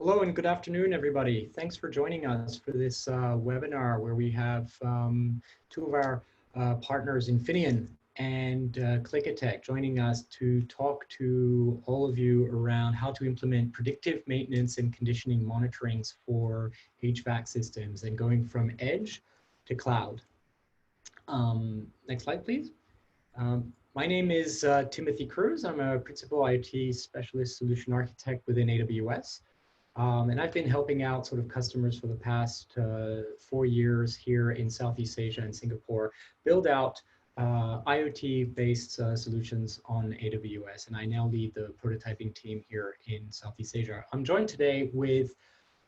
Hello and good afternoon, everybody. Thanks for joining us for this webinar where we have two of our partners, Infineon and Klika joining us to talk to all of you around how to implement predictive maintenance and conditioning monitorings for HVAC systems and going from edge to cloud. Next slide, please. My name is Timothy Cruz. I'm a Principal IoT Specialist Solution Architect within AWS. And I've been helping out sort of customers for the past 4 years here in Southeast Asia and Singapore, build out IoT-based solutions on AWS. And I now lead the prototyping team here in Southeast Asia. I'm joined today with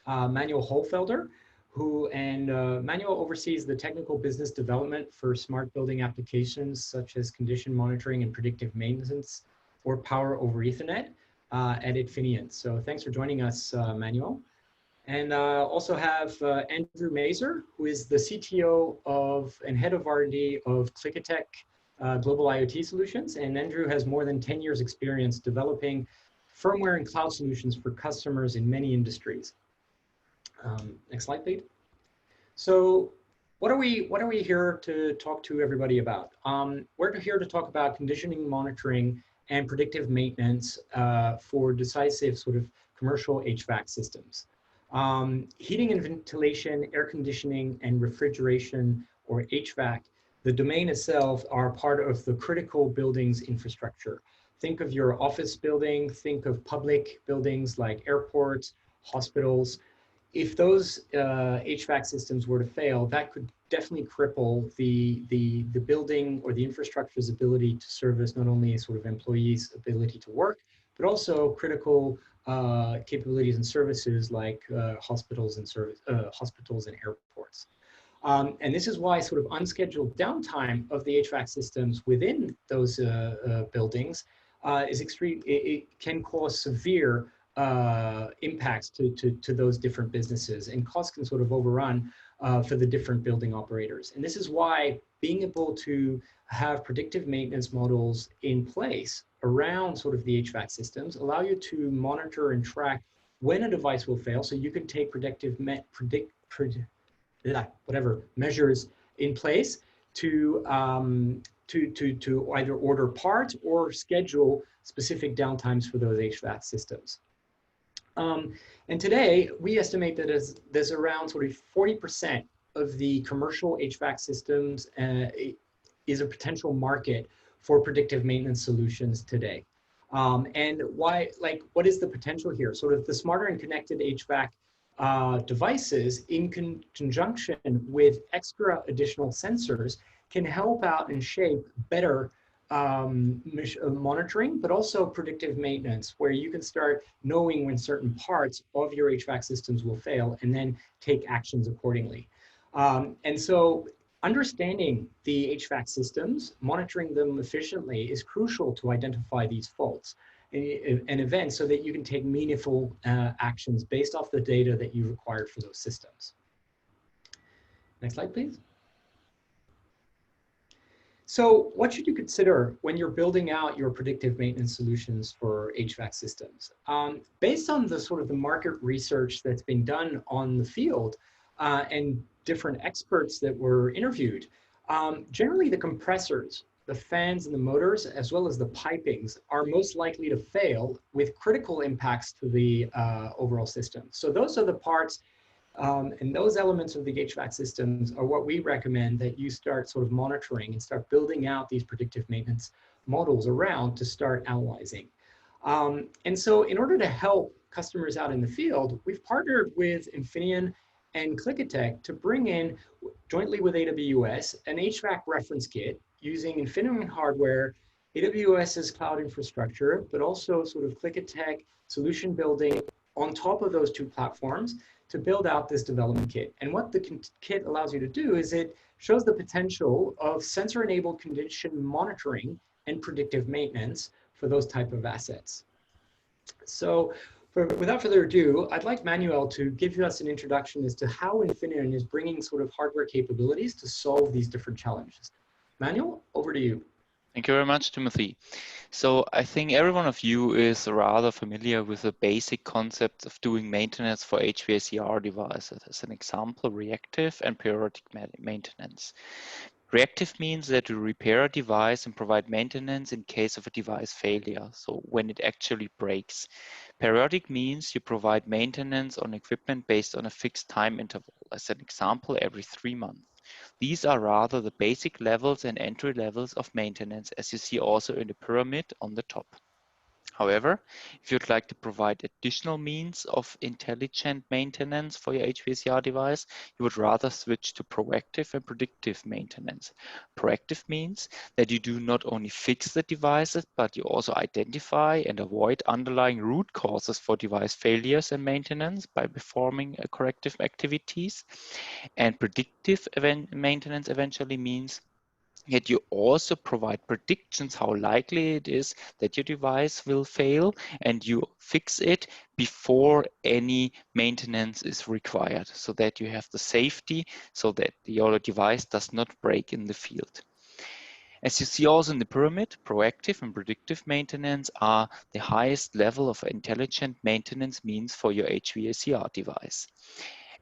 Manuel Holfelder, Manuel oversees the technical business development for smart building applications such as condition monitoring and predictive maintenance for power over Ethernet at Infineon. So thanks for joining us, Manuel. And also have Andrew Mazer, who is the CTO and head of R&D of Klika Global IoT Solutions. And Andrew has more than 10 years experience developing firmware and cloud solutions for customers in many industries. Next slide, please. So what are we here to talk to everybody about? We're here to talk about conditioning monitoring and predictive maintenance for decisive sort of commercial HVAC systems. Heating and ventilation, air conditioning, and refrigeration, or HVAC, the domain itself are part of the critical buildings infrastructure. Think of your office building, think of public buildings like airports, hospitals. If those HVAC systems were to fail, that could definitely cripple the building or the infrastructure's ability to service not only sort of employees' ability to work, but also critical capabilities and services like hospitals and airports. And this is why sort of unscheduled downtime of the HVAC systems within those buildings is extreme. It can cause severe impacts to those different businesses, and costs can sort of overrun for the different building operators. And this is why being able to have predictive maintenance models in place around sort of the HVAC systems allow you to monitor and track when a device will fail, so you can take whatever measures in place to either order parts or schedule specific downtimes for those HVAC systems. And today, we estimate that there's around sort of 40% of the commercial HVAC systems is a potential market for predictive maintenance solutions today. And why, like, what is the potential here? Sort of the smarter and connected HVAC devices in conjunction with extra additional sensors can help out and shape better monitoring, but also predictive maintenance, where you can start knowing when certain parts of your HVAC systems will fail and then take actions accordingly. And so understanding the HVAC systems, monitoring them efficiently is crucial to identify these faults and events so that you can take meaningful actions based off the data that you required for those systems. Next slide, please. So what should you consider when you're building out your predictive maintenance solutions for HVAC systems? Based on the sort of the market research that's been done on the field and different experts that were interviewed, generally the compressors, the fans and the motors, as well as the pipings are most likely to fail with critical impacts to the overall system. So those are the parts and those elements of the HVAC systems are what we recommend that you start sort of monitoring and start building out these predictive maintenance models around to start analyzing. And so in order to help customers out in the field, we've partnered with Infineon and Klika to bring in, jointly with AWS, an HVAC reference kit using Infineon hardware, AWS's cloud infrastructure, but also sort of Klika solution building on top of those two platforms to build out this development kit. And what the kit allows you to do is it shows the potential of sensor-enabled condition monitoring and predictive maintenance for those type of assets. So without further ado, I'd like Manuel to give us an introduction as to how Infineon is bringing sort of hardware capabilities to solve these different challenges. Manuel, over to you. Thank you very much, Timothy. So I think every one of you is rather familiar with the basic concepts of doing maintenance for HVACR devices. As an example, reactive and periodic maintenance. Reactive means that you repair a device and provide maintenance in case of a device failure, so when it actually breaks. Periodic means you provide maintenance on equipment based on a fixed time interval, as an example, every 3 months. These are rather the basic levels and entry levels of maintenance, as you see also in the pyramid on the top. However, if you'd like to provide additional means of intelligent maintenance for your HVACR device, you would rather switch to proactive and predictive maintenance. Proactive means that you do not only fix the devices, but you also identify and avoid underlying root causes for device failures and maintenance by performing corrective activities. And predictive maintenance eventually means yet you also provide predictions how likely it is that your device will fail, and you fix it before any maintenance is required, so that you have the safety so that your device does not break in the field. As you see also in the pyramid, proactive and predictive maintenance are the highest level of intelligent maintenance means for your HVACR device.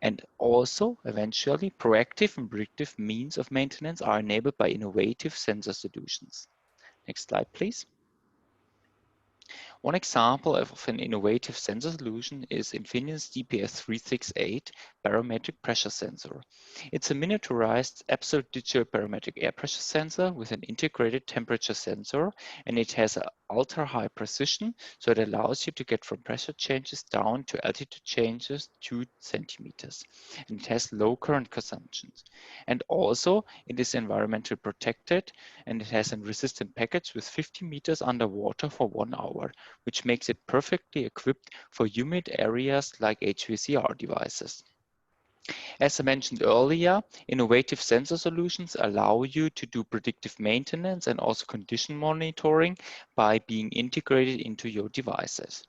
And also, eventually, proactive and predictive means of maintenance are enabled by innovative sensor solutions. Next slide, please. One example of an innovative sensor solution is Infineon's DPS368 barometric pressure sensor. It's a miniaturized absolute digital barometric air pressure sensor with an integrated temperature sensor, and it has ultra high precision, so it allows you to get from pressure changes down to altitude changes 2 centimeters. And it has low current consumption. And also, it is environmentally protected, and it has a resistant package with 50 meters underwater for 1 hour, which makes it perfectly equipped for humid areas like HVACR devices. As I mentioned earlier, innovative sensor solutions allow you to do predictive maintenance and also condition monitoring by being integrated into your devices.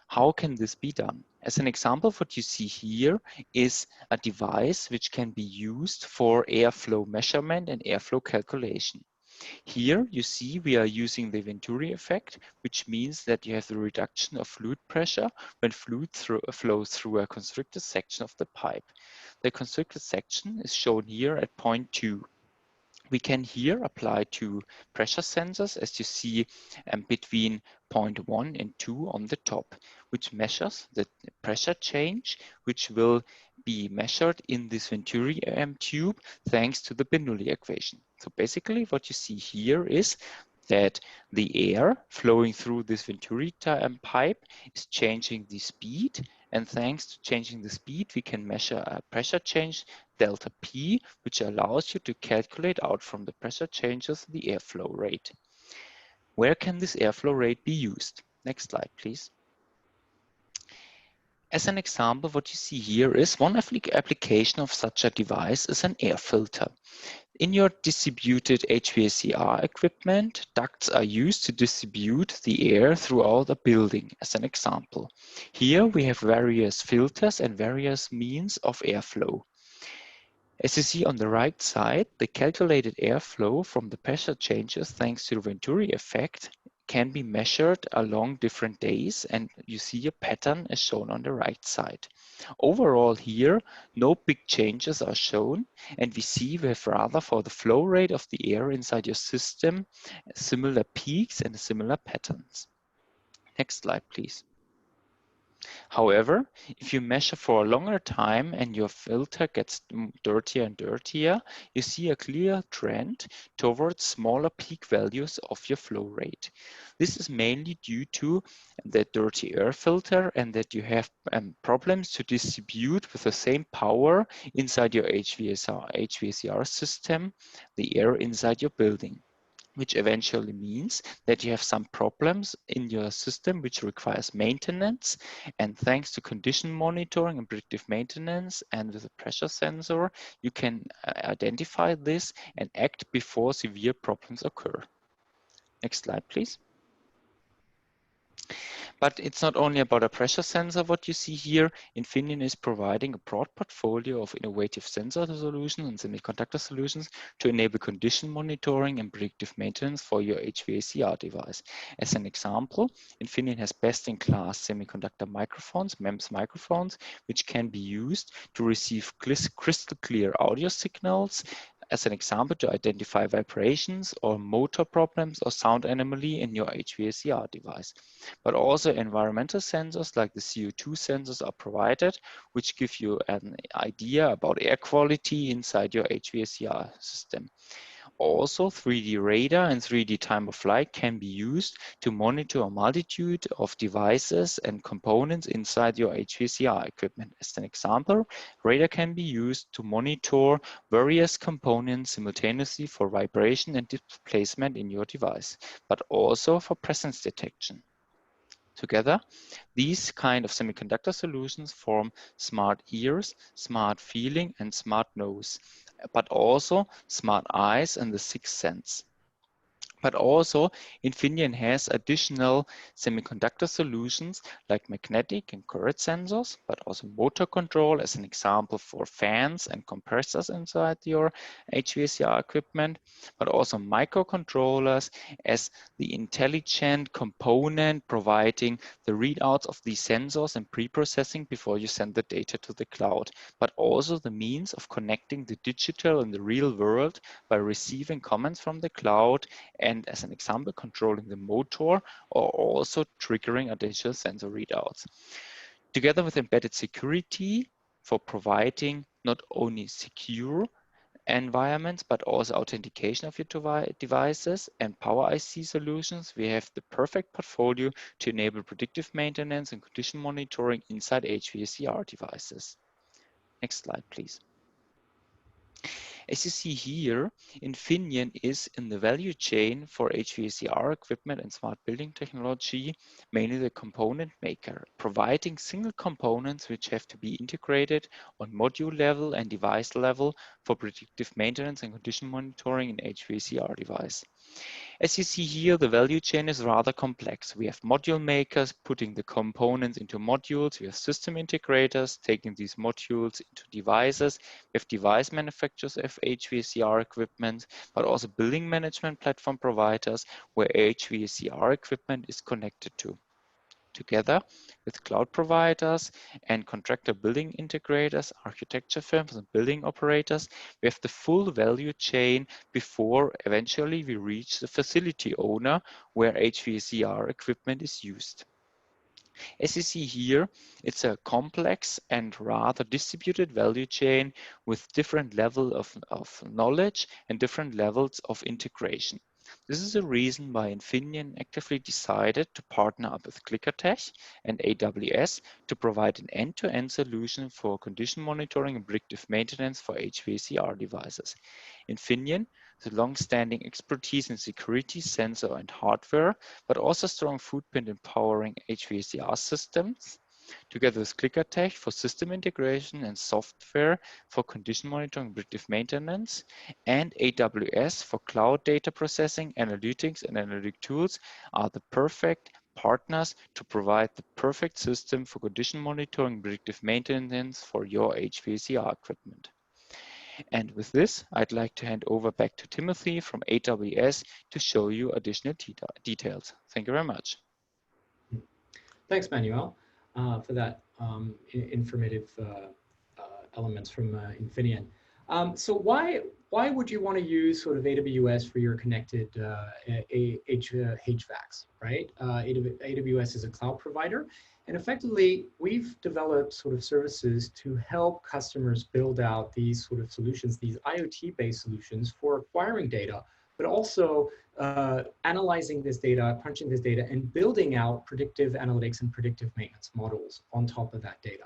How can this be done? As an example, what you see here is a device which can be used for airflow measurement and airflow calculation. Here you see we are using the Venturi effect, which means that you have the reduction of fluid pressure when fluid flows through a constricted section of the pipe. The constricted section is shown here at point 2. We can here apply two pressure sensors, as you see between point 1 and 2 on the top, which measures the pressure change, which will be measured in this Venturi tube thanks to the Bernoulli equation. So basically what you see here is that the air flowing through this Venturi pipe is changing the speed, and thanks to changing the speed, we can measure a pressure change delta P, which allows you to calculate out from the pressure changes the airflow rate. Where can this airflow rate be used? Next slide, please. As an example, what you see here is one application of such a device is an air filter. In your distributed HVACR equipment, ducts are used to distribute the air throughout a building, as an example. Here we have various filters and various means of airflow. As you see on the right side, the calculated airflow from the pressure changes thanks to the Venturi effect can be measured along different days, and you see a pattern as shown on the right side. Overall here, no big changes are shown, and we see we have rather for the flow rate of the air inside your system, similar peaks and similar patterns. Next slide, please. However, if you measure for a longer time and your filter gets dirtier and dirtier, you see a clear trend towards smaller peak values of your flow rate. This is mainly due to the dirty air filter and that you have problems to distribute with the same power inside your HVACR system, the air inside your building, which eventually means that you have some problems in your system which requires maintenance. And thanks to condition monitoring and predictive maintenance and with a pressure sensor, you can identify this and act before severe problems occur. Next slide, please. But it's not only about a pressure sensor, what you see here. Infineon is providing a broad portfolio of innovative sensor solutions and semiconductor solutions to enable condition monitoring and predictive maintenance for your HVACR device. As an example, Infineon has best-in-class semiconductor microphones, MEMS microphones, which can be used to receive crystal clear audio signals, as an example, to identify vibrations or motor problems or sound anomaly in your HVACR device. But also environmental sensors like the CO2 sensors are provided, which give you an idea about air quality inside your HVACR system. Also, 3D radar and 3D time of flight can be used to monitor a multitude of devices and components inside your HVACR equipment. As an example, radar can be used to monitor various components simultaneously for vibration and displacement in your device, but also for presence detection. Together, these kind of semiconductor solutions form smart ears, smart feeling, and smart nose, but also smart eyes and the sixth sense. But also, Infineon has additional semiconductor solutions like magnetic and current sensors, but also motor control as an example for fans and compressors inside your HVACR equipment, but also microcontrollers as the intelligent component providing the readouts of these sensors and pre-processing before you send the data to the cloud, but also the means of connecting the digital and the real world by receiving comments from the cloud and, as an example, controlling the motor or also triggering additional sensor readouts. Together with embedded security for providing not only secure environments, but also authentication of your devices and Power IC solutions, we have the perfect portfolio to enable predictive maintenance and condition monitoring inside HVACR devices. Next slide, please. As you see here, Infineon is in the value chain for HVACR equipment and smart building technology, mainly the component maker, providing single components which have to be integrated on module level and device level for predictive maintenance and condition monitoring in HVACR device. As you see here, the value chain is rather complex. We have module makers putting the components into modules. We have system integrators taking these modules into devices. We have device manufacturers of HVACR equipment, but also building management platform providers where HVACR equipment is connected to. Together with cloud providers and contractor building integrators, architecture firms, and building operators, we have the full value chain before eventually we reach the facility owner where HVACR equipment is used. As you see here, it's a complex and rather distributed value chain with different levels of knowledge and different levels of integration. This is the reason why Infineon actively decided to partner up with Klika and AWS to provide an end-to-end solution for condition monitoring and predictive maintenance for HVACR devices. Infineon has long-standing expertise in security, sensor, and hardware, but also strong footprint in powering HVACR systems, together with Klika for system integration and software for condition monitoring and predictive maintenance, and AWS for cloud data processing, analytics, and analytic tools are the perfect partners to provide the perfect system for condition monitoring and predictive maintenance for your HVACR equipment. And with this, I'd like to hand over back to Timothy from AWS to show you additional details. Thank you very much. Thanks, Manuel, for that informative elements from Infineon. So why would you want to use sort of AWS for your connected HVACs, right? AWS is a cloud provider, and effectively we've developed sort of services to help customers build out these sort of solutions, these IoT-based solutions for acquiring data, but also analyzing this data, crunching this data, and building out predictive analytics and predictive maintenance models on top of that data.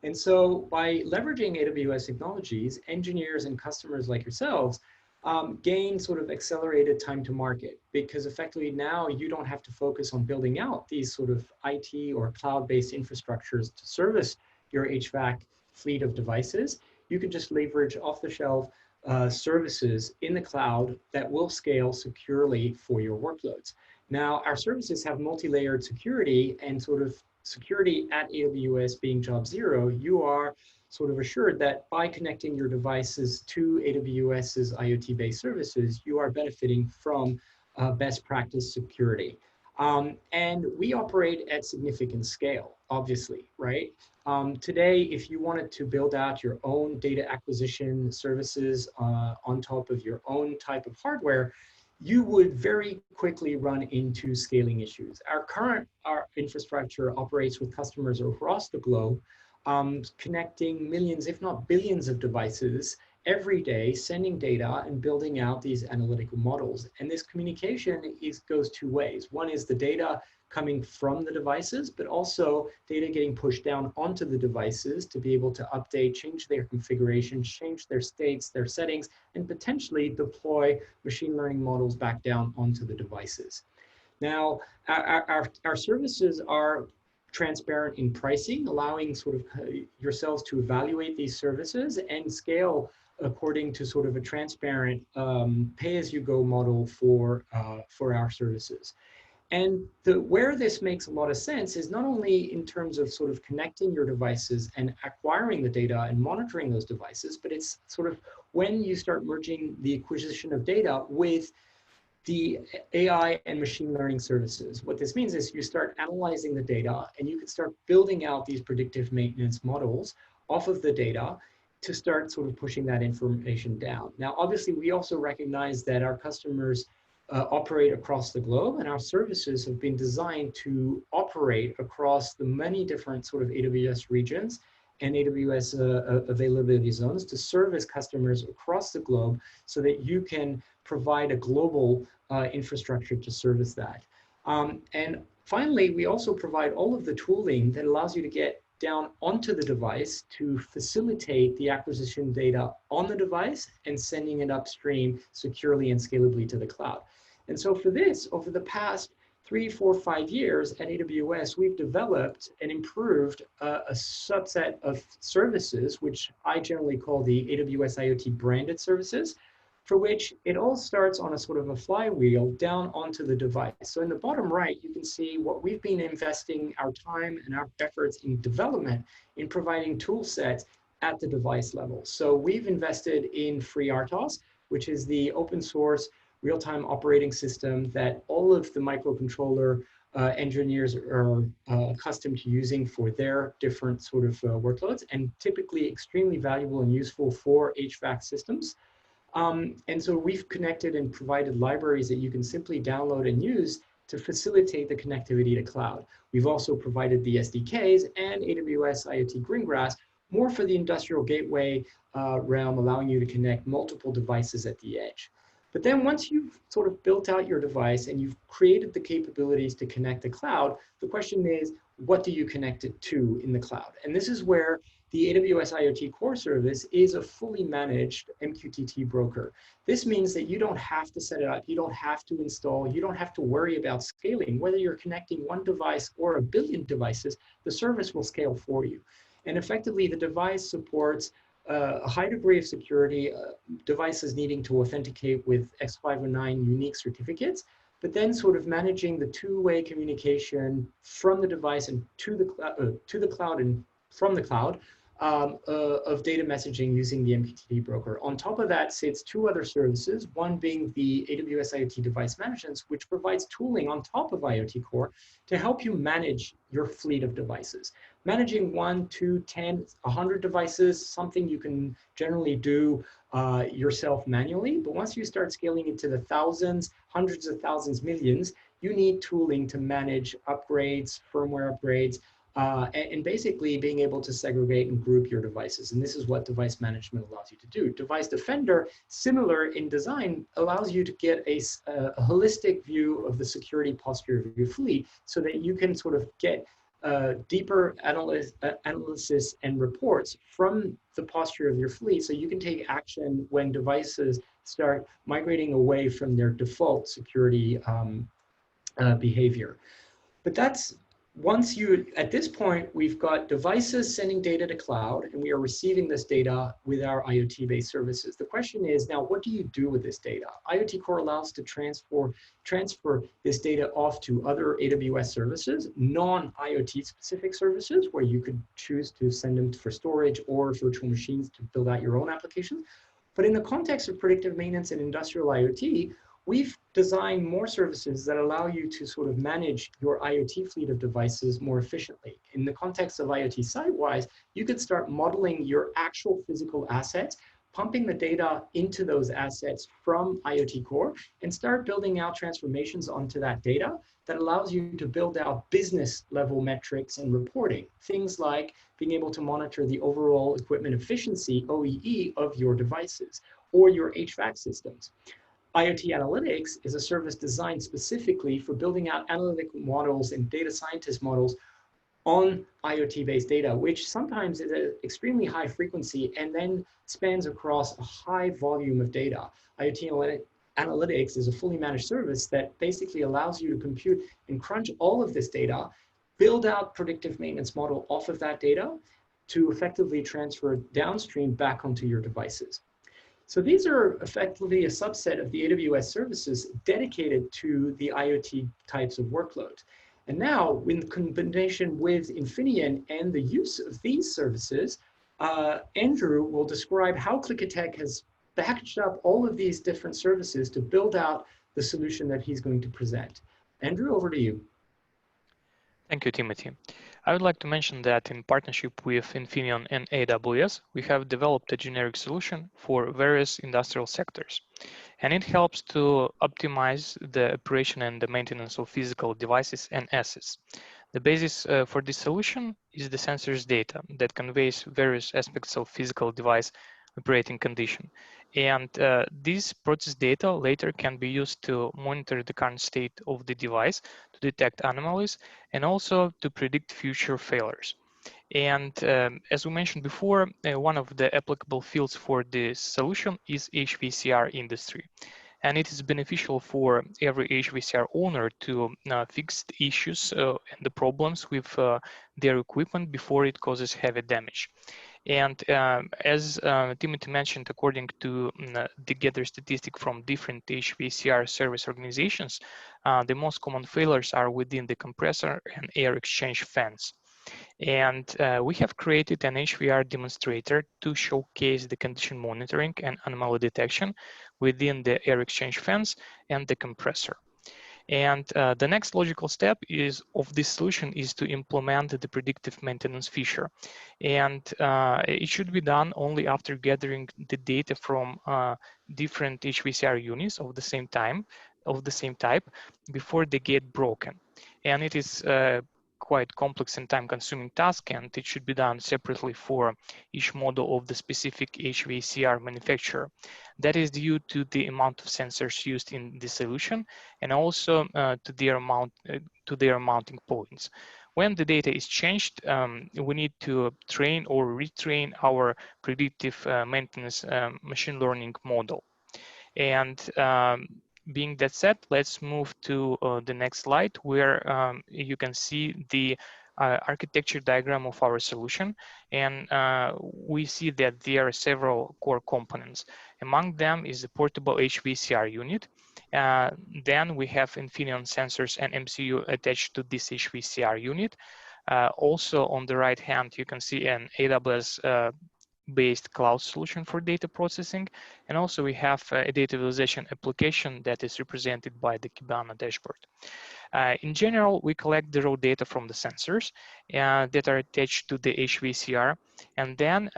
And so by leveraging AWS technologies, engineers and customers like yourselves gain sort of accelerated time to market, because effectively now you don't have to focus on building out these sort of IT or cloud-based infrastructures to service your HVAC fleet of devices. You can just leverage off-the-shelf services in the cloud that will scale securely for your workloads. Now, our services have multi-layered security, and sort of security at AWS being job zero, you are sort of assured that by connecting your devices to AWS's IoT-based services, you are benefiting from best practice security. And we operate at significant scale, obviously, right? Today, if you wanted to build out your own data acquisition services on top of your own type of hardware, you would very quickly run into scaling issues. Our infrastructure operates with customers across the globe, connecting millions, if not billions of devices every day, sending data and building out these analytical models. And this communication goes two ways. One is the data coming from the devices, but also data getting pushed down onto the devices to be able to update, change their configuration, change their states, their settings, and potentially deploy machine learning models back down onto the devices. Now, our services are transparent in pricing, allowing sort of yourselves to evaluate these services and scale according to sort of a transparent pay-as-you-go model for our services. And where this makes a lot of sense is not only in terms of sort of connecting your devices and acquiring the data and monitoring those devices, but it's sort of when you start merging the acquisition of data with the AI and machine learning services. What this means is you start analyzing the data and you can start building out these predictive maintenance models off of the data to start sort of pushing that information down. Now, obviously, we also recognize that our customers operate across the globe, and our services have been designed to operate across the many different sort of AWS regions and AWS availability zones to service customers across the globe so that you can provide a global infrastructure to service that. And finally, we also provide all of the tooling that allows you to get down onto the device to facilitate the acquisition data on the device and sending it upstream securely and scalably to the cloud. And so for this, over the past 3, 4, 5 years at AWS, we've developed and improved a subset of services, which I generally call the AWS IoT branded services, for which it all starts on a sort of a flywheel down onto the device. So in the bottom right, you can see what we've been investing our time and our efforts in development in providing tool sets at the device level. So we've invested in FreeRTOS, which is the open source real-time operating system that all of the microcontroller engineers are accustomed to using for their different sort of workloads, and typically extremely valuable and useful for HVAC systems. And so we've connected and provided libraries that you can simply download and use to facilitate the connectivity to cloud. We've also provided the SDKs and AWS IoT Greengrass, more for the industrial gateway realm, allowing you to connect multiple devices at the edge. But then once you've sort of built out your device and you've created the capabilities to connect the cloud, the question is, what do you connect it to in the cloud? And this is where the AWS IoT Core service is a fully managed MQTT broker. This means that you don't have to set it up, you don't have to install, you don't have to worry about scaling. Whether you're connecting one device or a billion devices, the service will scale for you. And effectively, the device supports a high degree of security, devices needing to authenticate with X509 unique certificates, but then sort of managing the two-way communication from the device and to the cloud and from the cloud of data messaging using the MQTT broker. On top of that sits two other services, one being the AWS IoT Device Management, which provides tooling on top of IoT Core to help you manage your fleet of devices. Managing 1, 2, 10, 100 devices, something you can generally do yourself manually, but once you start scaling into the thousands, hundreds of thousands, millions, you need tooling to manage upgrades, firmware upgrades, and basically being able to segregate and group your devices. And this is what device management allows you to do. Device Defender, similar in design, allows you to get a holistic view of the security posture of your fleet so that you can sort of get deeper analysis and reports from the posture of your fleet so you can take action when devices start migrating away from their default security behavior. But that's once you, at this point, we've got devices sending data to cloud, and we are receiving this data with our IoT-based services. The question is now, what do you do with this data? IoT Core allows to transfer this data off to other AWS services, non-IoT specific services, where you could choose to send them for storage or virtual machines to build out your own applications. But in the context of predictive maintenance and industrial IoT, we've designed more services that allow you to sort of manage your IoT fleet of devices more efficiently. In the context of IoT Sitewise, you could start modeling your actual physical assets, pumping the data into those assets from IoT Core, and start building out transformations onto that data that allows you to build out business level metrics and reporting. Things like being able to monitor the overall equipment efficiency, OEE, of your devices or your HVAC systems. IoT Analytics is a service designed specifically for building out analytical models and data scientist models on IoT-based data, which sometimes is at extremely high frequency and then spans across a high volume of data. IoT Analytics is a fully managed service that basically allows you to compute and crunch all of this data, build out predictive maintenance model off of that data to effectively transfer downstream back onto your devices. So these are effectively a subset of the AWS services dedicated to the IoT types of workloads. And now, in combination with Infineon and the use of these services, Andrew will describe how Klika has packaged up all of these different services to build out the solution that he's going to present. Andrew, over to you. Thank you, Timothy. I would like to mention that in partnership with Infineon and AWS, we have developed a generic solution for various industrial sectors. And it helps to optimize the operation and the maintenance of physical devices and assets. The basis for this solution is the sensor's data that conveys various aspects of physical device operating condition. And this processed data later can be used to monitor the current state of the device, to detect anomalies, and also to predict future failures. And as we mentioned before, one of the applicable fields for this solution is HVACR industry. And it is beneficial for every HVACR owner to fix the issues and the problems with their equipment before it causes heavy damage. And as Timothy mentioned, according to the gather statistic from different HVACR service organizations, the most common failures are within the compressor and air exchange fans. And we have created an HVACR demonstrator to showcase the condition monitoring and anomaly detection within the air exchange fans and the compressor. And the next logical step of this solution is to implement the predictive maintenance feature. And it should be done only after gathering the data from different HVACR units of the same type before they get broken. And it is quite complex and time-consuming task, and it should be done separately for each model of the specific HVACR manufacturer. That is due to the amount of sensors used in the solution and also to their mounting points. When the data is changed, we need to train or retrain our predictive maintenance machine learning model. And being that said, let's move to the next slide, where you can see the architecture diagram of our solution. And we see that there are several core components. Among them is the portable HVACR unit. Then we have Infineon sensors and MCU attached to this HVACR unit. Also on the right hand, you can see an AWS based cloud solution for data processing. And also we have a data visualization application that is represented by the Kibana dashboard. In general, we collect the raw data from the sensors that are attached to the HVACR, and then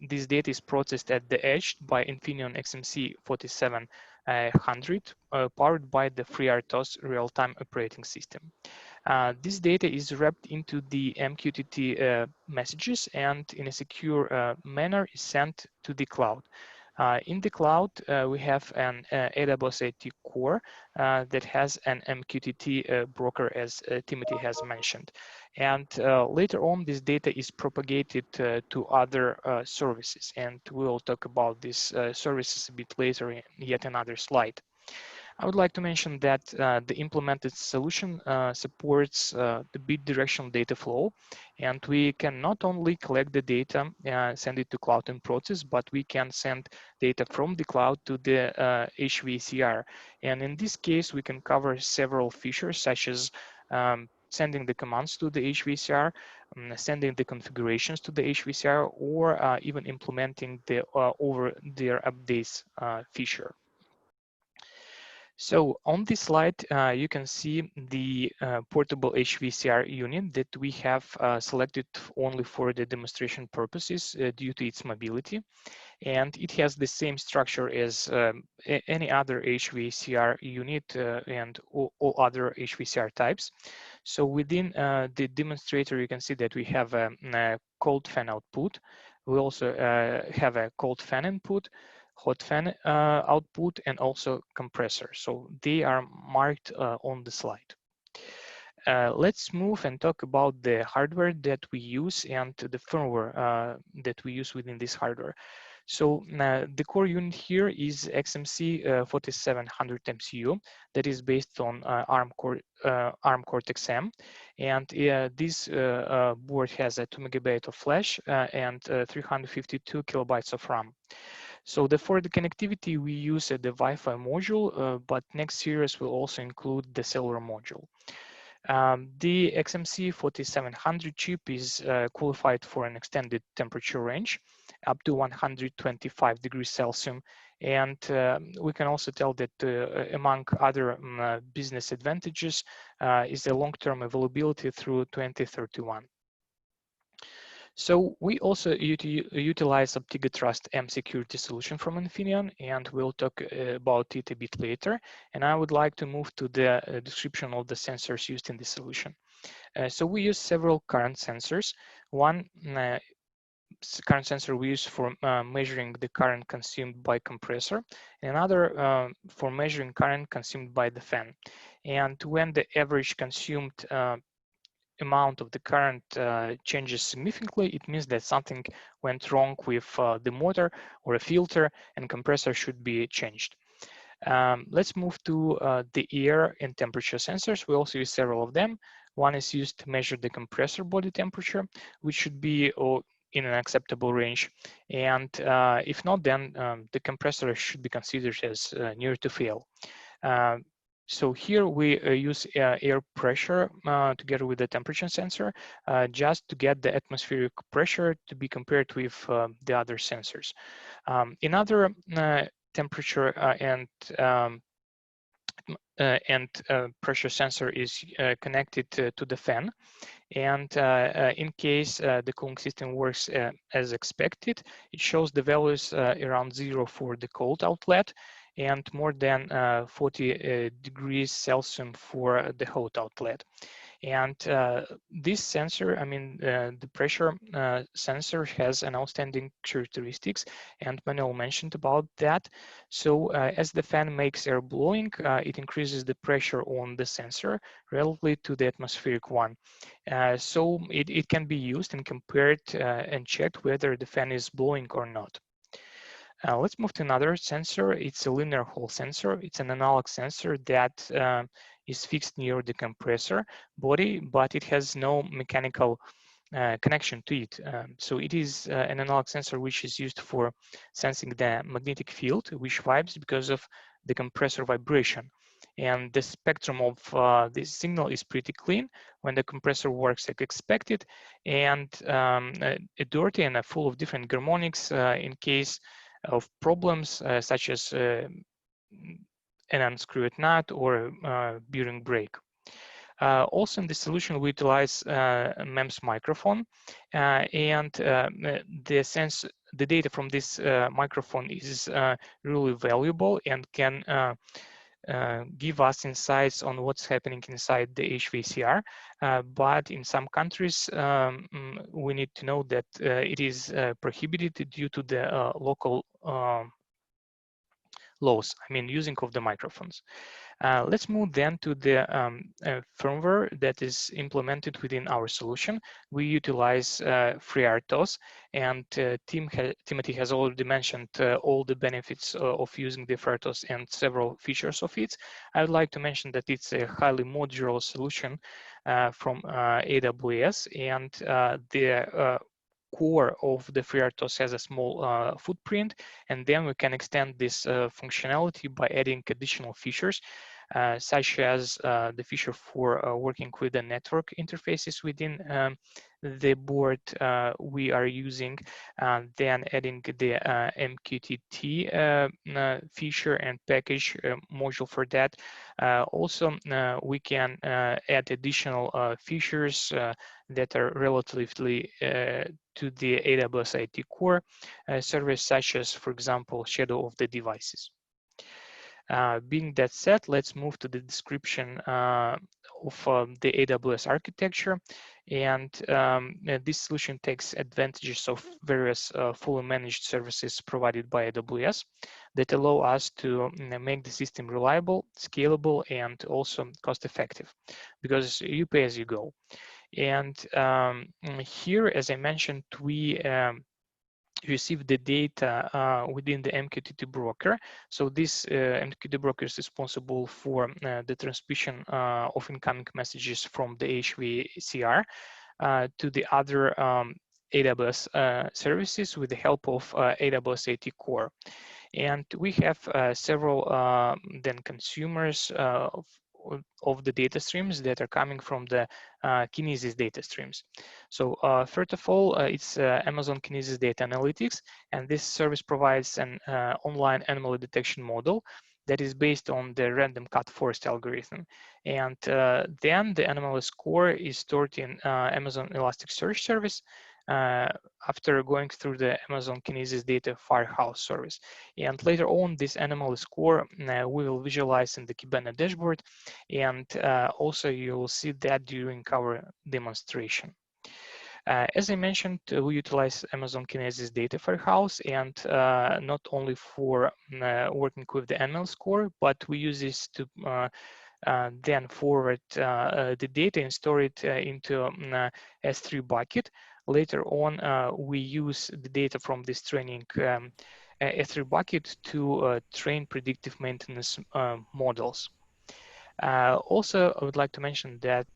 this data is processed at the edge by Infineon XMC 4700, powered by the FreeRTOS real-time operating system. This data is wrapped into the MQTT messages and in a secure manner is sent to the cloud. In the cloud, we have an AWS AT core that has an MQTT broker, as Timothy has mentioned. And later on, this data is propagated to other services. And we'll talk about these services a bit later in yet another slide. I would like to mention that the implemented solution supports the bidirectional data flow, and we can not only collect the data, send it to cloud in process, but we can send data from the cloud to the HVACR. And in this case, we can cover several features such as sending the commands to the HVACR, sending the configurations to the HVACR, or even implementing the over-the-air updates feature. So on this slide, you can see the portable HVACR unit that we have selected only for the demonstration purposes due to its mobility. And it has the same structure as any other HVACR unit and all other HVACR types. So within the demonstrator, you can see that we have a cold fan output. We also have a cold fan input, hot fan output, and also compressor. So they are marked on the slide. Let's move and talk about the hardware that we use and the firmware that we use within this hardware. So the core unit here is XMC 4700 MCU that is based on ARM Cortex-M, and this board has a 2 MB of flash and 352 kilobytes of RAM. So for the connectivity, we use the Wi-Fi module, but next series will also include the cellular module. The XMC 4700 chip is qualified for an extended temperature range up to 125 degrees Celsius. And we can also tell that among other business advantages is the long-term availability through 2031. So we also utilize Optiga Trust M security solution from Infineon, and we'll talk about it a bit later. And I would like to move to the description of the sensors used in the solution. So we use several current sensors. One current sensor we use for measuring the current consumed by compressor, and another for measuring current consumed by the fan. And when the average consumed amount of the current changes significantly, it means that something went wrong with the motor or a filter, and compressor should be changed. Let's move to the air and temperature sensors. We also use several of them. One is used to measure the compressor body temperature, which should be in an acceptable range. And if not, then the compressor should be considered as near to fail. So here we use air pressure together with the temperature sensor just to get the atmospheric pressure to be compared with the other sensors. Another temperature and pressure sensor is connected to the fan. And in case the cooling system works as expected, it shows the values around 0 for the cold outlet and more than 40 degrees Celsius for the hot outlet. And this sensor, I mean, the pressure sensor has an outstanding characteristics, and Manuel mentioned about that. So as the fan makes air blowing, it increases the pressure on the sensor relatively to the atmospheric one. So it can be used and compared and checked whether the fan is blowing or not. Let's move to another sensor. It's a linear Hall sensor. It's an analog sensor that is fixed near the compressor body, but it has no mechanical connection to it. So it is an analog sensor which is used for sensing the magnetic field, which vibes because of the compressor vibration. And the spectrum of this signal is pretty clean when the compressor works like expected, and dirty and full of different harmonics in case of problems such as an unscrewed nut or bearing break. Also in the solution, we utilize MEMS microphone, and the data from this microphone is really valuable and can give us insights on what's happening inside the HVACR. But in some countries, we need to know that it is prohibited due to the local loss, I mean using of the microphones. Let's move then to the firmware that is implemented within our solution. We utilize FreeRTOS, and Timothy has already mentioned all the benefits of using the FreeRTOS and several features of it. I would like to mention that it's a highly modular solution from AWS, and the core of the FreeRTOS has a small footprint, and then we can extend this functionality by adding additional features, such as the feature for working with the network interfaces within the board we are using, then adding the MQTT feature and package module for that. Also, we can add additional features that are relatively to the AWS IT core service, such as, for example, shadow of the devices. Being that said, let's move to the description of the AWS architecture. And this solution takes advantages of various fully managed services provided by AWS that allow us to make the system reliable, scalable, and also cost-effective, because you pay as you go. And here, as I mentioned, we receive the data within the MQTT broker. So this MQTT broker is responsible for the transmission of incoming messages from the HVACR to the other AWS services with the help of AWS IT Core. And we have several then consumers of the data streams that are coming from the Kinesis data streams. So first of all, it's Amazon Kinesis Data Analytics, and this service provides an online anomaly detection model that is based on the random cut forest algorithm. And then the anomaly score is stored in Amazon Elasticsearch service after going through the Amazon Kinesis Data Firehouse service. And later on, this anomaly score we will visualize in the Kibana dashboard, and also you will see that during our demonstration. As I mentioned, we utilize Amazon Kinesis Data Firehouse, and not only for working with the anomaly score, but we use this to then forward the data and store it into S3 bucket. Later on, we use the data from this training S3 bucket to train predictive maintenance models. Also, I would like to mention that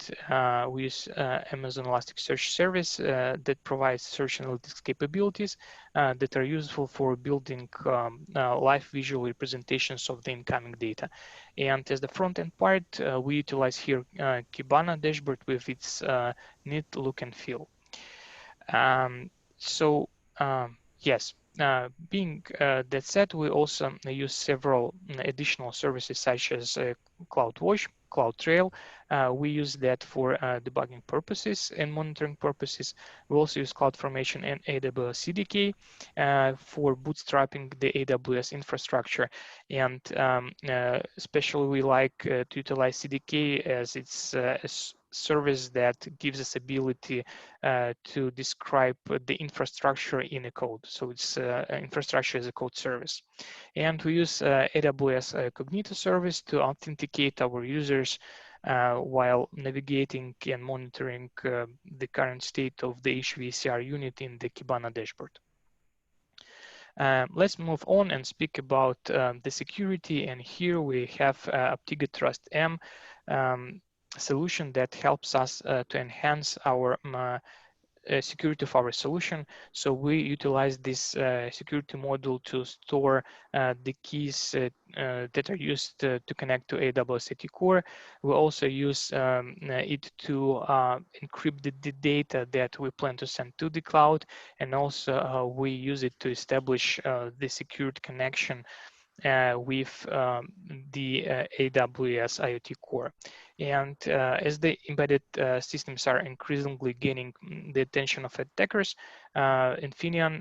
we use Amazon Elasticsearch service that provides search analytics capabilities that are useful for building live visual representations of the incoming data. And as the front-end part, we utilize here Kibana dashboard with its neat look and feel. Yes, being that said, we also use several additional services such as CloudWatch, CloudTrail. We use that for debugging purposes and monitoring purposes. We also use CloudFormation and AWS CDK for bootstrapping the AWS infrastructure. And especially we like to utilize CDK as it's a service that gives us ability to describe the infrastructure in a code. So it's infrastructure as a code service. And we use AWS Cognito service to authenticate our users while navigating and monitoring the current state of the HVACR unit in the Kibana dashboard. Let's move on and speak about the security. And here we have Aptiga Trust M solution that helps us to enhance our security of our solution. So we utilize this security module to store the keys that are used to connect to AWS IT Core. We also use it to encrypt the data that we plan to send to the cloud, and also we use it to establish the secured connection with the AWS IoT Core. And as the embedded systems are increasingly gaining the attention of attackers, Infineon,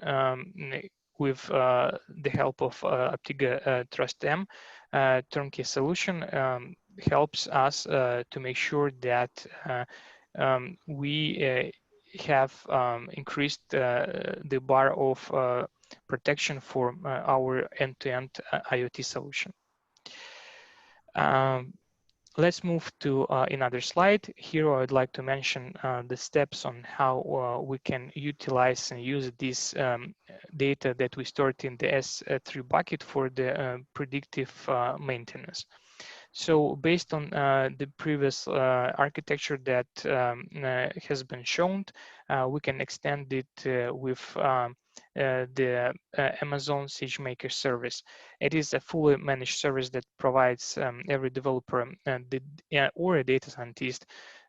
with the help of Aptiga Trust M turnkey solution, helps us to make sure that we have increased the bar of protection for our end-to-end IoT solution. Let's move to another slide. Here I would like to mention the steps on how we can utilize and use this data that we stored in the S3 bucket for the predictive maintenance. So based on the previous architecture that has been shown, we can extend it with the Amazon SageMaker service. It is a fully managed service that provides every developer or a data scientist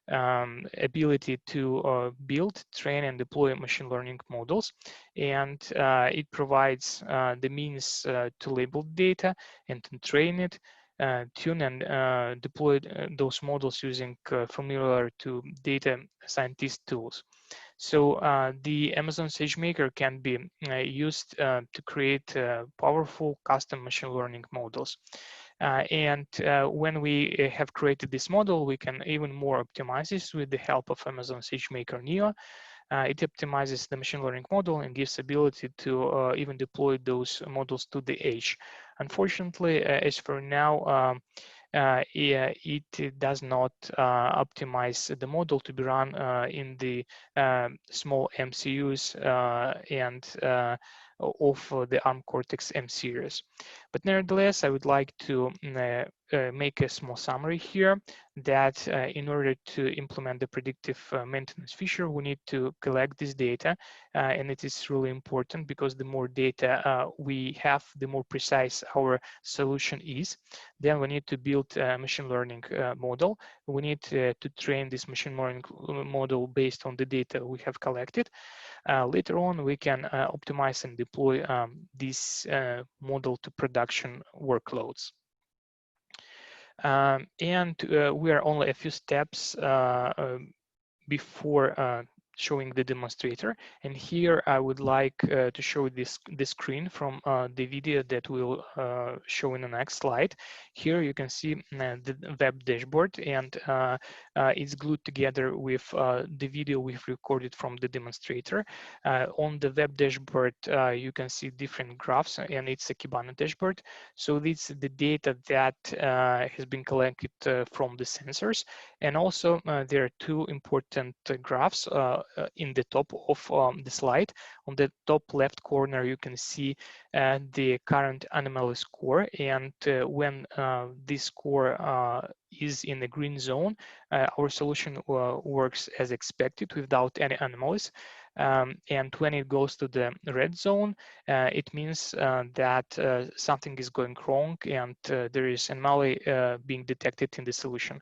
ability to build, train, and deploy machine learning models. And it provides the means to label data and to train it, tune and deploy those models using familiar to data scientist tools. So the Amazon SageMaker can be used to create powerful custom machine learning models. And when we have created this model, we can even more optimize this with the help of Amazon SageMaker Neo. It optimizes the machine learning model and gives ability to even deploy those models to the edge. Unfortunately, as for now, it does not optimize the model to be run in the small MCUs and of the ARM Cortex M series. But nevertheless, I would like to make a small summary here that in order to implement the predictive maintenance feature, we need to collect this data. And it is really important because the more data we have, the more precise our solution is. Then we need to build a machine learning model. We need to train this machine learning model based on the data we have collected. Later on, we can optimize and deploy this model to production workloads. And we are only a few steps before showing the demonstrator. And here I would like to show this screen from the video that we'll show in the next slide. Here you can see the web dashboard, and it's glued together with the video we've recorded from the demonstrator. On the web dashboard, you can see different graphs, and it's a Kibana dashboard. So this is the data that has been collected from the sensors. And also there are two important graphs in the top of the slide. On the top left corner, you can see the current anomaly score. And when this score is in the green zone, our solution works as expected without any anomalies. And when it goes to the red zone, it means that something is going wrong and there is anomaly being detected in the solution.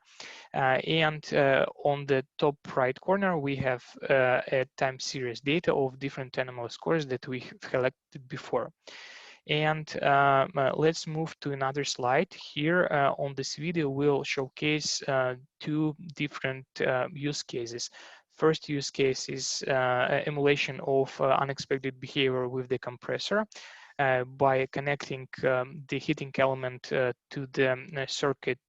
And on the top right corner, we have a time series data of different anomaly scores that we have collected before. And let's move to another slide. Here on this video, we'll showcase two different use cases. First use case is emulation of unexpected behavior with the compressor. By connecting the heating element to the circuit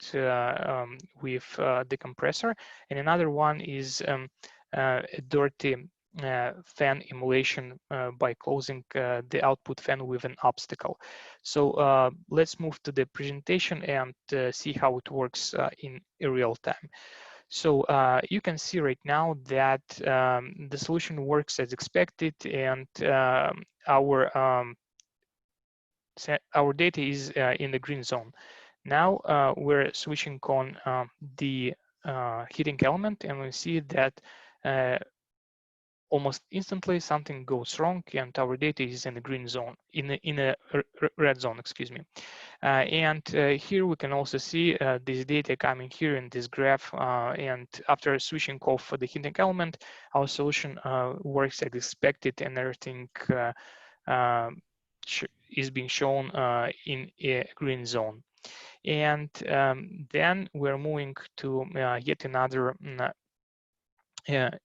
with the compressor. And another one is a dirty fan emulation by closing the output fan with an obstacle. So let's move to the presentation and see how it works in real time. So you can see right now that the solution works as expected, and our data is in the green zone. Now we're switching on the heating element, and we see that almost instantly something goes wrong, and our data is in the green zone, in a red zone, excuse me. And here we can also see this data coming here in this graph. And after switching off the heating element, our solution works as expected, and everything is being shown in a green zone. And then we're moving to yet another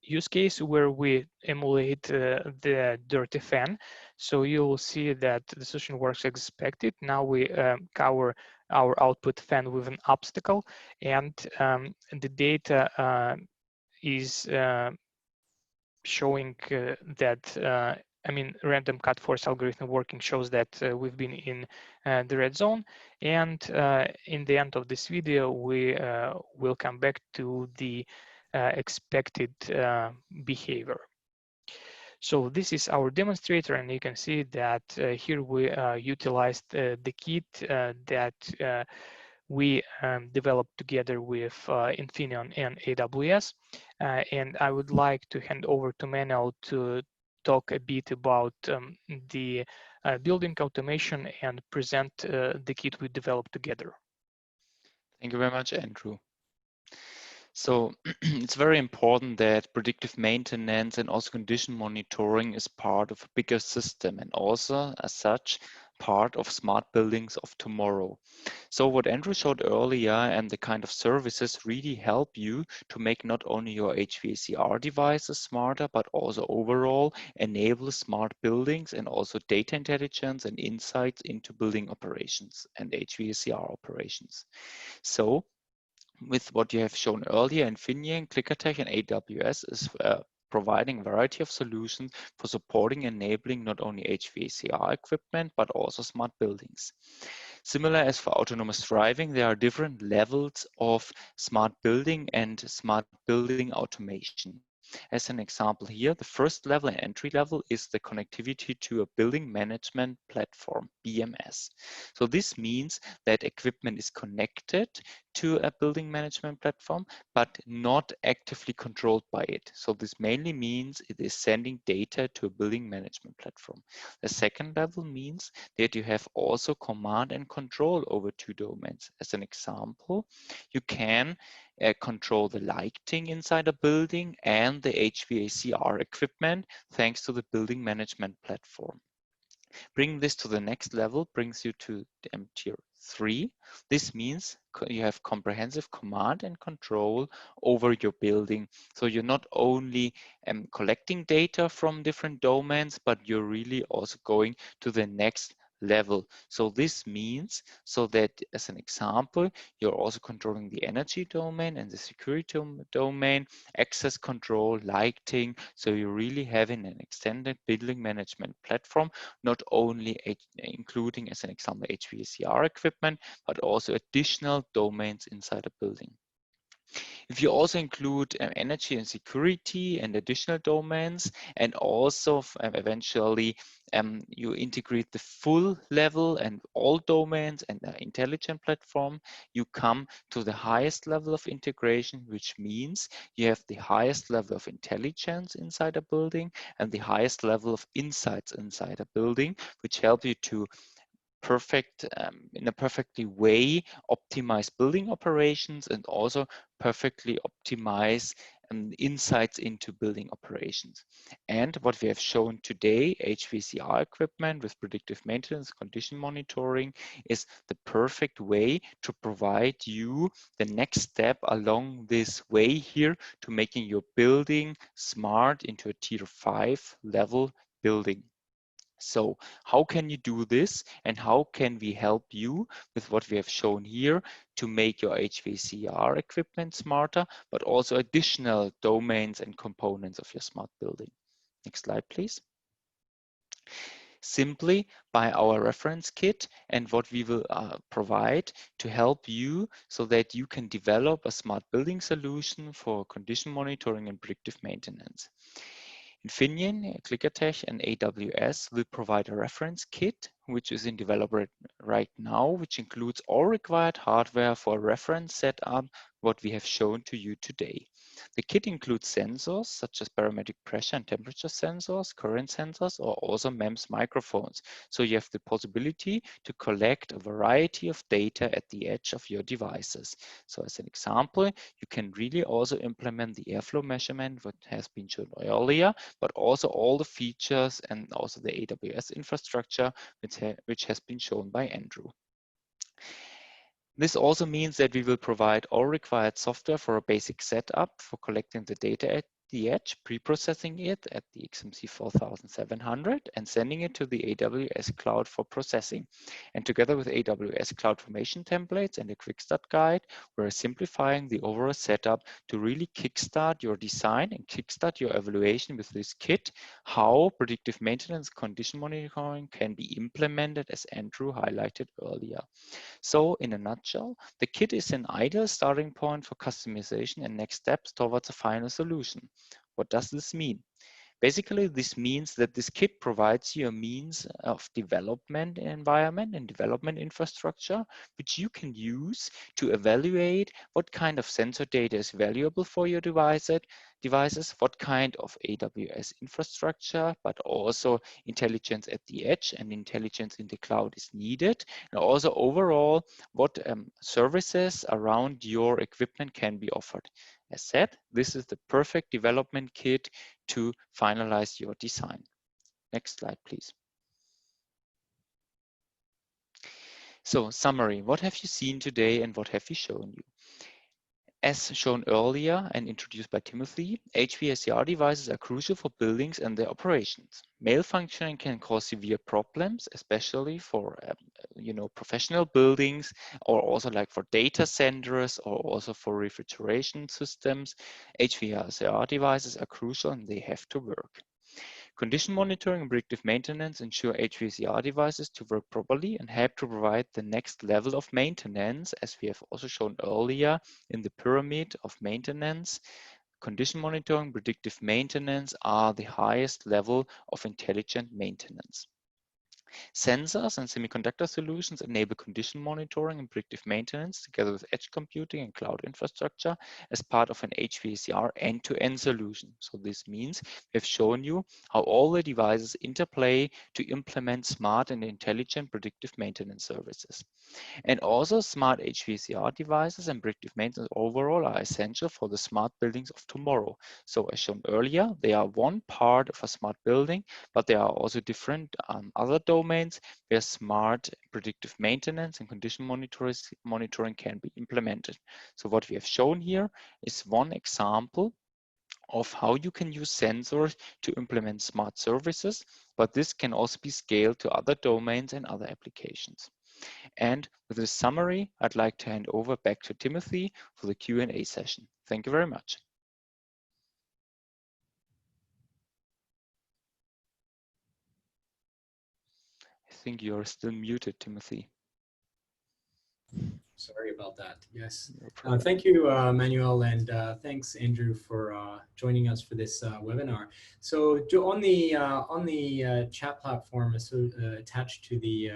use case where we emulate the dirty fan. So you'll see that the solution works as expected. Now we cover our output fan with an obstacle, and the data is showing that random cut force algorithm working shows that we've been in the red zone. And in the end of this video, we will come back to the expected behavior. So this is our demonstrator, and you can see that here we utilized the kit that we developed together with Infineon and AWS. And I would like to hand over to Manuel to talk a bit about the building automation and present the kit we developed together. Thank you very much, Andrew. So it's very important that predictive maintenance and also condition monitoring is part of a bigger system, and also as such part of smart buildings of tomorrow. So what Andrew showed earlier and the kind of services really help you to make not only your HVACR devices smarter, but also overall enable smart buildings and also data intelligence and insights into building operations and HVACR operations. So with what you have shown earlier, Infineon, Klika and AWS is providing a variety of solutions for supporting and enabling not only HVACR equipment, but also smart buildings. Similar as for autonomous driving, there are different levels of smart building and smart building automation. As an example here, the first level and entry level is the connectivity to a building management platform, BMS. So this means that equipment is connected to a building management platform, but not actively controlled by it. So this mainly means it is sending data to a building management platform. The second level means that you have also command and control over two domains. As an example, you can control the lighting inside a building and the HVACR equipment thanks to the building management platform. Bringing this to the next level brings you to tier 3. This means you have comprehensive command and control over your building. So you're not only collecting data from different domains, but you're really also going to the next level. So this means so that, as an example, you're also controlling the energy domain and the security domain, access control, lighting. So you're really having an extended building management platform, not only including, as an example, HVACR equipment, but also additional domains inside a building. If you also include energy and security and additional domains, and also eventually you integrate the full level and all domains and the intelligent platform, you come to the highest level of integration, which means you have the highest level of intelligence inside a building and the highest level of insights inside a building, which help you to in a perfectly way optimize building operations and also perfectly optimize insights into building operations. And what we have shown today, HVACR equipment with predictive maintenance condition monitoring, is the perfect way to provide you the next step along this way here to making your building smart into a tier 5 level building. So how can you do this, and how can we help you with what we have shown here to make your HVACR equipment smarter, but also additional domains and components of your smart building? Next slide, please. Simply by our reference kit and what we will provide to help you so that you can develop a smart building solution for condition monitoring and predictive maintenance. Infineon, Klika and AWS will provide a reference kit, which is in development right now, which includes all required hardware for a reference setup, what we have shown to you today. The kit includes sensors such as barometric pressure and temperature sensors, current sensors, or also MEMS microphones. So you have the possibility to collect a variety of data at the edge of your devices. So as an example, you can really also implement the airflow measurement, what has been shown earlier, but also all the features and also the AWS infrastructure, which has been shown by Andrew. This also means that we will provide all required software for a basic setup for collecting the data at the edge, pre-processing it at the XMC 4700 and sending it to the AWS cloud for processing. And together with AWS cloud formation templates and a quick start guide, we're simplifying the overall setup to really kickstart your design and kickstart your evaluation with this kit, how predictive maintenance condition monitoring can be implemented, as Andrew highlighted earlier. So in a nutshell, the kit is an ideal starting point for customization and next steps towards a final solution. What does this mean? Basically, this means that this kit provides you a means of development environment and development infrastructure, which you can use to evaluate what kind of sensor data is valuable for your devices, what kind of AWS infrastructure, but also intelligence at the edge and intelligence in the cloud is needed. And also overall, what services around your equipment can be offered. As said, this is the perfect development kit to finalize your design. Next slide, please. So summary, what have you seen today and what have we shown you? As shown earlier and introduced by Timothy, HVACR devices are crucial for buildings and their operations. Malfunctioning can cause severe problems, especially for professional buildings, or also like for data centers, or also for refrigeration systems. HVACR devices are crucial and they have to work. Condition monitoring and predictive maintenance ensure HVACR devices to work properly and help to provide the next level of maintenance, as we have also shown earlier in the pyramid of maintenance. Condition monitoring, predictive maintenance are the highest level of intelligent maintenance. Sensors and semiconductor solutions enable condition monitoring and predictive maintenance together with edge computing and cloud infrastructure as part of an HVACR end-to-end solution. So this means we've shown you how all the devices interplay to implement smart and intelligent predictive maintenance services. And also smart HVACR devices and predictive maintenance overall are essential for the smart buildings of tomorrow. So as shown earlier, they are one part of a smart building, but there are also different other domains where smart predictive maintenance and condition monitoring can be implemented. So what we have shown here is one example of how you can use sensors to implement smart services, but this can also be scaled to other domains and other applications. And with this summary, I'd like to hand over back to Timothy for the Q&A session. Thank you very much. I think you're still muted, Timothy. Sorry about that. Yes. No Thank you, Manuel, and thanks, Andrew, for joining us for this webinar. So on the chat platform attached to the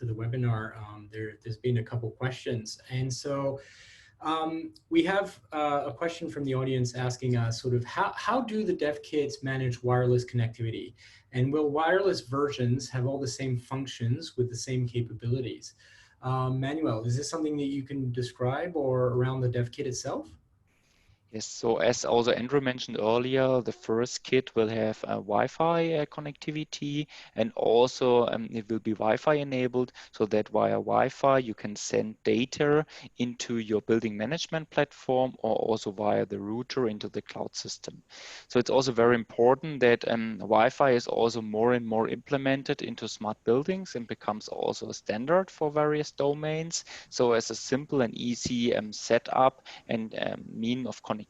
webinar, there's been a couple questions, and so we have a question from the audience asking us sort of how do the dev kits manage wireless connectivity, and will wireless versions have all the same functions with the same capabilities? Manuel, is this something that you can describe or around the dev kit itself? Yes, so as also Andrew mentioned earlier, the first kit will have a Wi-Fi connectivity, and also it will be Wi-Fi enabled, so that via Wi-Fi you can send data into your building management platform or also via the router into the cloud system. So it's also very important that Wi-Fi is also more and more implemented into smart buildings and becomes also a standard for various domains. So as a simple and easy setup and mean of connectivity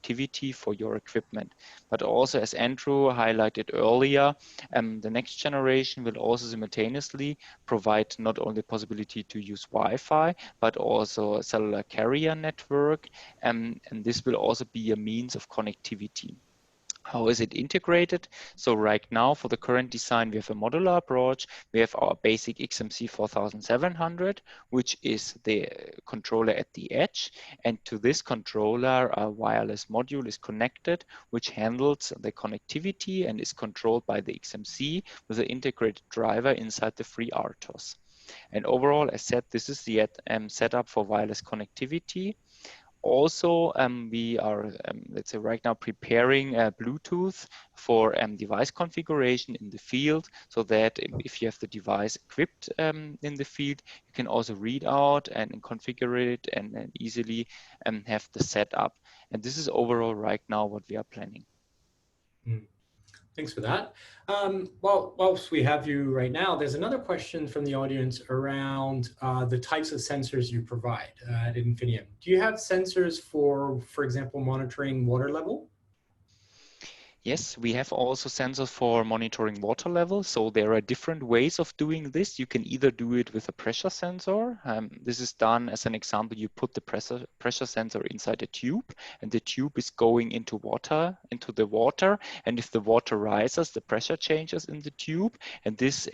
for your equipment. But also, as Andrew highlighted earlier, the next generation will also simultaneously provide not only the possibility to use Wi-Fi, but also a cellular carrier network. And this will also be a means of connectivity. How is it integrated? So right now for the current design, we have a modular approach. We have our basic XMC 4700, which is the controller at the edge. And to this controller, a wireless module is connected, which handles the connectivity and is controlled by the XMC with an integrated driver inside the free RTOS. And overall, as said, this is the setup for wireless connectivity. Also, we are, let's say right now, preparing Bluetooth for device configuration in the field, so that if you have the device equipped in the field, you can also read out and configure it and easily have the setup. And this is overall right now what we are planning. Thanks for that. Well, whilst we have you right now, there's another question from the audience around the types of sensors you provide at Infineon. Do you have sensors for example, monitoring water level? Yes, we have also sensors for monitoring water level. So there are different ways of doing this. You can either do it with a pressure sensor. This is done as an example. You put the pressure sensor inside a tube, and the tube is going into the water. And if the water rises, the pressure changes in the tube. And this,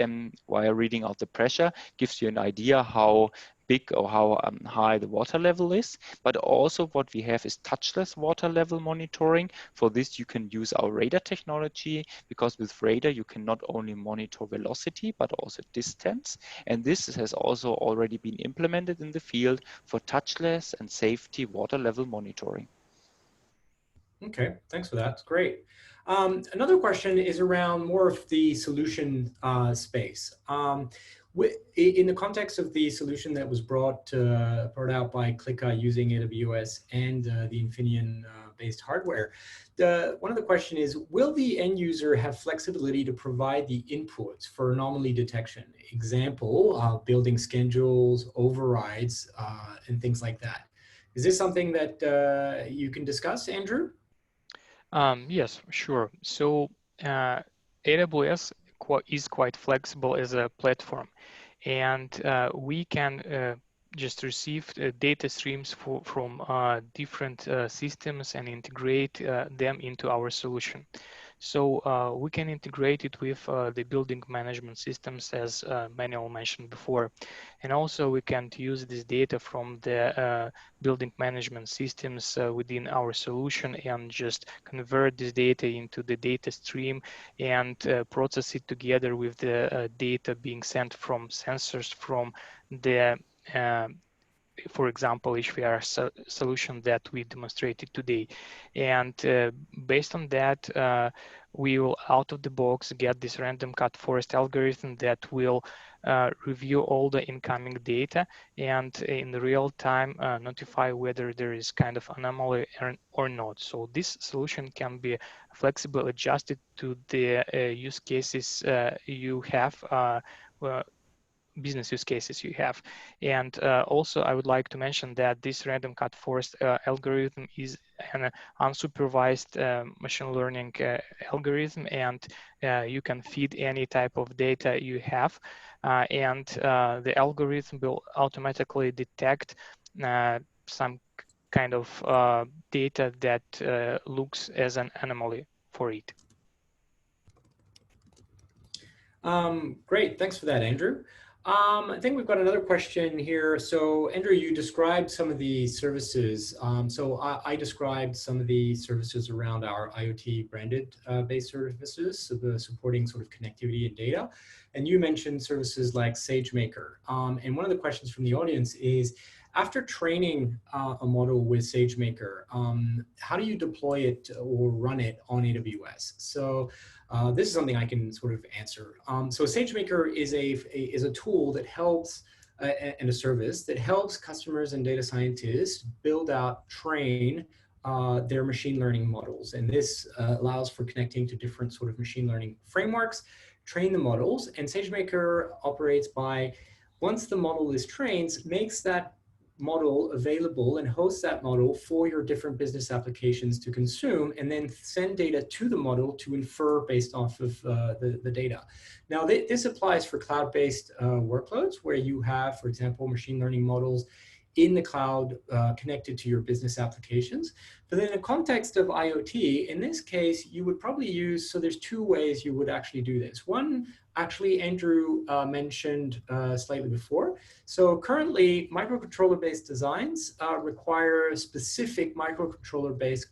while reading out the pressure, gives you an idea how big or how high the water level is. But also what we have is touchless water level monitoring. For this, you can use our radar technology, because with radar, you can not only monitor velocity, but also distance. And this has also already been implemented in the field for touchless and safety water level monitoring. Okay, thanks for that. It's great. Another question is around more of the solution space. In the context of the solution that was brought out by Klika using AWS and the Infineon-based hardware, one of the questions is, will the end user have flexibility to provide the inputs for anomaly detection? Example, building schedules, overrides, and things like that. Is this something that you can discuss, Andrew? Yes, sure. So AWS is quite flexible as a platform, and we can just receive data streams from different systems and integrate them into our solution. So we can integrate it with the building management systems, as Manuel mentioned before. And also we can use this data from the building management systems within our solution and just convert this data into the data stream and process it together with the data being sent from sensors from the for example, HVACR solution that we demonstrated today. And based on that, we will out of the box get this random cut forest algorithm that will review all the incoming data and in real time notify whether there is kind of anomaly or not. So this solution can be flexible, adjusted to the use cases you have, business use cases you have. And also I would like to mention that this random cut forest algorithm is an unsupervised machine learning algorithm, and you can feed any type of data you have, and the algorithm will automatically detect some kind of data that looks as an anomaly for it. Great, thanks for that, Andrew. I think we've got another question here. So Andrew, you described some of the services. So I described some of the services around our IoT branded based services, so the supporting sort of connectivity and data. And you mentioned services like SageMaker. And one of the questions from the audience is, after training a model with SageMaker, how do you deploy it or run it on AWS? So this is something I can sort of answer. So SageMaker is a tool that helps and a service that helps customers and data scientists build out, train their machine learning models. And this allows for connecting to different sort of machine learning frameworks, train the models. And SageMaker operates by, once the model is trained, makes that model available and hosts that model for your different business applications to consume, and then send data to the model to infer based off of the data. Now, this applies for cloud-based workloads where you have, for example, machine learning models in the cloud connected to your business applications. But in the context of IoT, in this case, you would probably use, so there's two ways you would actually do this. One, actually, Andrew mentioned slightly before. So currently, microcontroller-based designs require specific microcontroller-based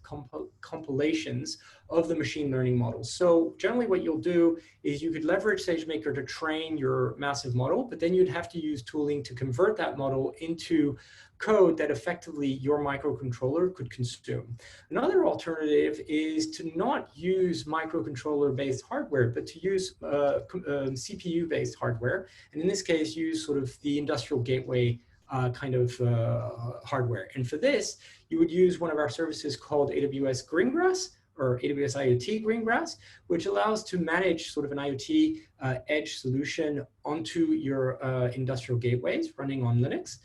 compilations of the machine learning models. So generally what you'll do is you could leverage SageMaker to train your massive model, but then you'd have to use tooling to convert that model into code that effectively your microcontroller could consume. Another alternative is to not use microcontroller-based hardware, but to use CPU-based hardware. And in this case, use sort of the industrial gateway kind of hardware. And for this, you would use one of our services called AWS Greengrass or AWS IoT Greengrass, which allows to manage sort of an IoT edge solution onto your industrial gateways running on Linux,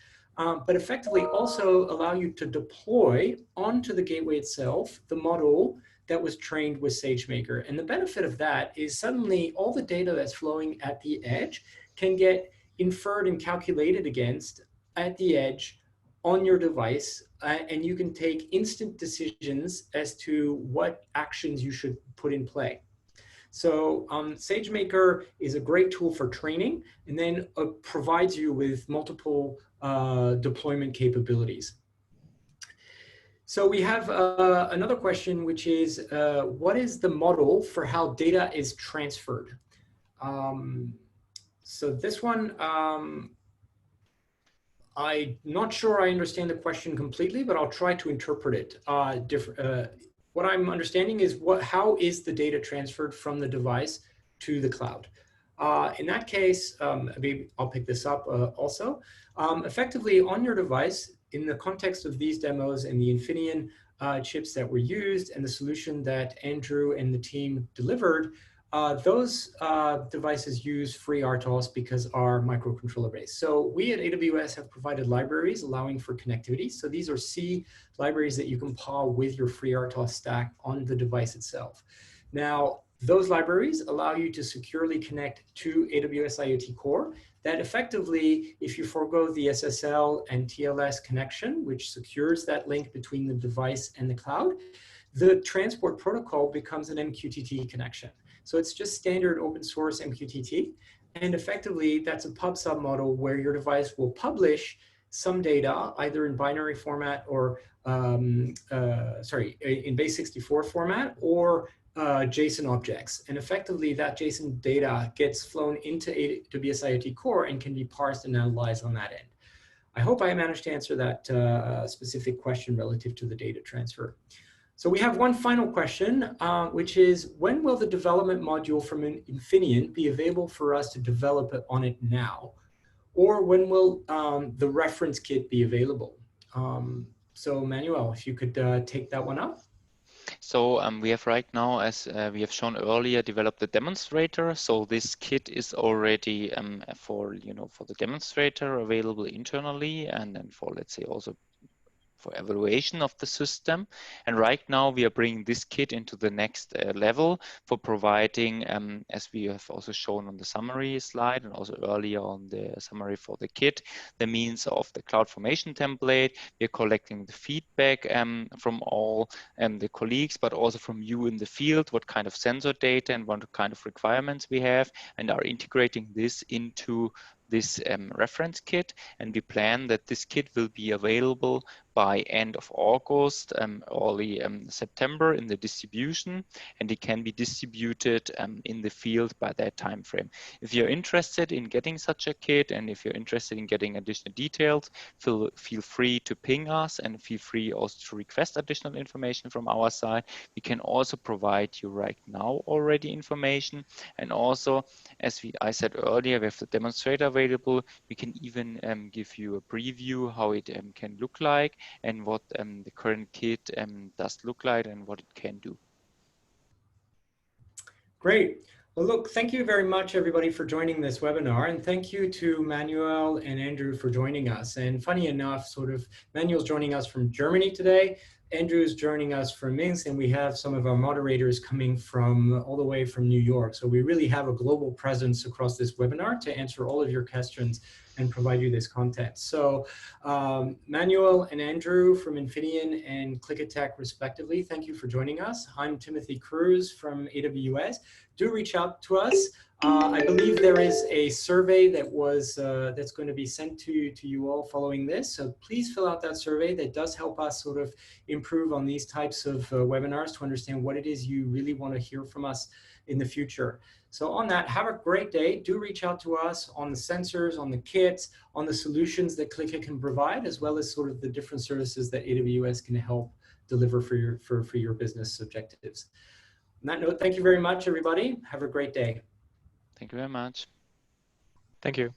but effectively also allow you to deploy onto the gateway itself the model that was trained with SageMaker. And the benefit of that is suddenly all the data that's flowing at the edge can get inferred and calculated against at the edge on your device, and you can take instant decisions as to what actions you should put in play. So SageMaker is a great tool for training, and then provides you with multiple deployment capabilities. So we have another question, which is, what is the model for how data is transferred? So this one, I'm not sure I understand the question completely, but I'll try to interpret it. What I'm understanding is how is the data transferred from the device to the cloud? In that case, maybe I'll pick this up also. Effectively, on your device, in the context of these demos and the Infineon chips that were used and the solution that Andrew and the team delivered, those devices use FreeRTOS because are microcontroller based. So we at AWS have provided libraries allowing for connectivity. So these are C libraries that you compile with your FreeRTOS stack on the device itself. Now, those libraries allow you to securely connect to AWS IoT Core that effectively, if you forego the SSL and TLS connection, which secures that link between the device and the cloud, the transport protocol becomes an MQTT connection. So it's just standard open source MQTT. And effectively, that's a pub/sub model where your device will publish some data, either in binary format or, in base64 format, or JSON objects. And effectively, that JSON data gets flown into AWS IoT Core and can be parsed and analyzed on that end. I hope I managed to answer that specific question relative to the data transfer. So we have one final question, which is, when will the development module from Infineon be available for us to develop on it now? Or when will the reference kit be available? So Manuel, if you could take that one up. So we have right now, as we have shown earlier, developed the demonstrator. So this kit is already for the demonstrator available internally, and then for, let's say, also for evaluation of the system. And right now we are bringing this kit into the next level for providing, as we have also shown on the summary slide and also earlier on the summary for the kit, the means of the CloudFormation template. We are collecting the feedback from all the colleagues, but also from you in the field, what kind of sensor data and what kind of requirements we have, and are integrating this into this reference kit. And we plan that this kit will be available by end of August, early September in the distribution, and it can be distributed in the field by that time frame. If you're interested in getting such a kit, and if you're interested in getting additional details, feel free to ping us, and feel free also to request additional information from our side. We can also provide you right now already information, and also, as I said earlier, we have the demonstrator available. We can even give you a preview how it can look like, and what the current kit does look like and what it can do. Great. Well, look, thank you very much, everybody, for joining this webinar. And thank you to Manuel and Andrew for joining us. And funny enough, Manuel's joining us from Germany today. Andrew's joining us from Minsk, and we have some of our moderators coming from all the way from New York. So we really have a global presence across this webinar to answer all of your questions and provide you this content. So Manuel and Andrew from Infineon and Klika respectively, thank you for joining us. I'm Timothy Cruz from AWS. Do reach out to us. I believe there is a survey that that's going to be sent to you all following this. So please fill out that survey. That does help us sort of improve on these types of webinars to understand what it is you really want to hear from us in the future. So on that, have a great day. Do reach out to us on the sensors, on the kits, on the solutions that Klika can provide, as well as sort of the different services that AWS can help deliver for your business objectives. On that note, thank you very much, everybody. Have a great day. Thank you very much. Thank you.